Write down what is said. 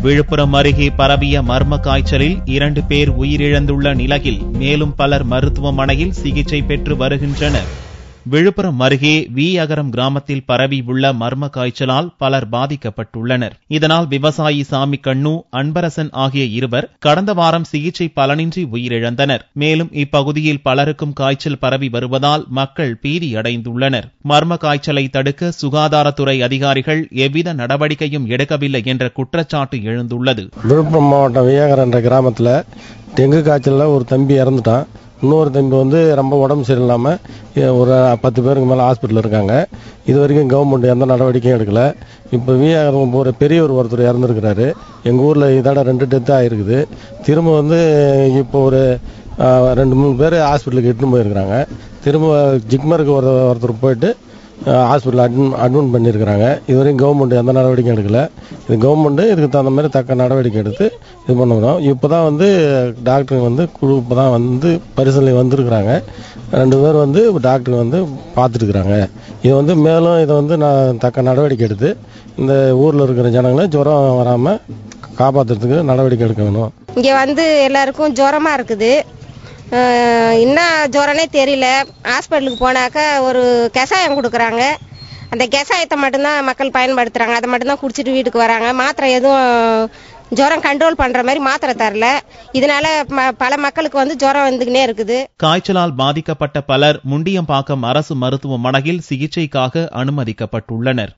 விழுப்புரம் அருகே பரவிய மர்ம காய்ச்சலில் 2 பேர் உயிரிழந்துள்ள நிலையில் மேலும் பலர் மருத்துவமனையில் சிகிச்சை பெற்று வருகின்றனர். விழுப்புரம் அருகே வி அகரம் கிராமத்தில் பரவி உள்ள மர்ம காய்ச்சலால் பலர் பாதிக்கப்பட்டுள்ளனர். இதனால் விவசாயி சாமி கண்ணு, அன்பரசன் ஆகிய இருவர் கடந்த வாரம் சிகிச்சை பலனின்றி உயிரிழந்தனர். மேலும் இப்பகுதியில் பலருக்கும் காய்ச்சல் பரவி வருவதால் மக்கள் பீதியடைந்துள்ளனர். மர்ம காய்ச்சலை தடுக்க சுகாதாரத்துறை அதிகாரிகள் எவ்வித நடவடிக்கையும் எடுக்கவில்லை என்ற குற்றச்சாட்டு எழுந்துள்ளது. விழுப்புரம் மாவட்டம் வி அகரம் என்ற கிராமத்தில் டெங்கு காய்ச்சலில் ஒரு தம்பி இறந்துட்டான். இன்னொரு தம்பி ரொம்ப உடம்பு சரியில்லாமல் ஒரு 10 பேருக்கு மேலே ஹாஸ்பிட்டலில் இருக்காங்க. இது வரைக்கும் கவர்மெண்ட் எந்த நடவடிக்கையும் எடுக்கல. இப்போ விஆர் ஒரு பெரியவர் ஒருத்தர் இறந்துருக்கிறாரு. எங்கள் ஊரில் இதோட 2 டெத்து ஆகிருக்குது. திரும்ப இப்போ ஒரு 2-3 பேர் ஹாஸ்பிட்டலுக்கு இட்டுன்னு போயிருக்கிறாங்க. திரும்ப ஜிக்மருக்கு ஒருத்தர் போயிட்டு ஹாஸ்பிட்டல் அட்மிட் பண்ணியிருக்கிறாங்க. இது வரைக்கும் கவர்மெண்ட் எந்த நடவடிக்கையும் எடுக்கல. இது கவர்மெண்ட் இதுக்கு தகுந்த மாதிரி தக்க நடவடிக்கை எடுத்து இது பண்ணணும். இப்போ தான் டாக்டருங்க குழு இப்போ தான் பரிசீலனை வந்திருக்கிறாங்க. 2 பேர் டாக்டருங்க பார்த்துருக்குறாங்க. இது மேலும் இதை நான் தக்க நடவடிக்கை எடுத்து இந்த ஊரில் இருக்கிற ஜனங்களை ஜுரம் வராமல் காப்பாற்றுறதுக்கு நடவடிக்கை எடுக்க வேணும். இங்கே எல்லாருக்கும் ஜுரமாக இருக்குது. என்ன ஜுரனே தெரியல. ஹாஸ்பிட்டலுக்கு போனாக்கா ஒரு கஷாயம் கொடுக்குறாங்க. அந்த கஷாயத்தை மட்டும்தான் மக்கள் பயன்படுத்துகிறாங்க. அதை மட்டும்தான் குடிச்சிட்டு வீட்டுக்கு வராங்க. மாத்திரை எதுவும் ஜுரம் கண்ட்ரோல் பண்ற மாதிரி மாத்திரை தரல. இதனால பல மக்களுக்கு ஜுரம் வந்துக்கினே இருக்குது. காய்ச்சலால் பாதிக்கப்பட்ட பலர் முண்டியம்பாக்கம் அரசு மருத்துவமனையில் சிகிச்சைக்காக அனுமதிக்கப்பட்டுள்ளனர்.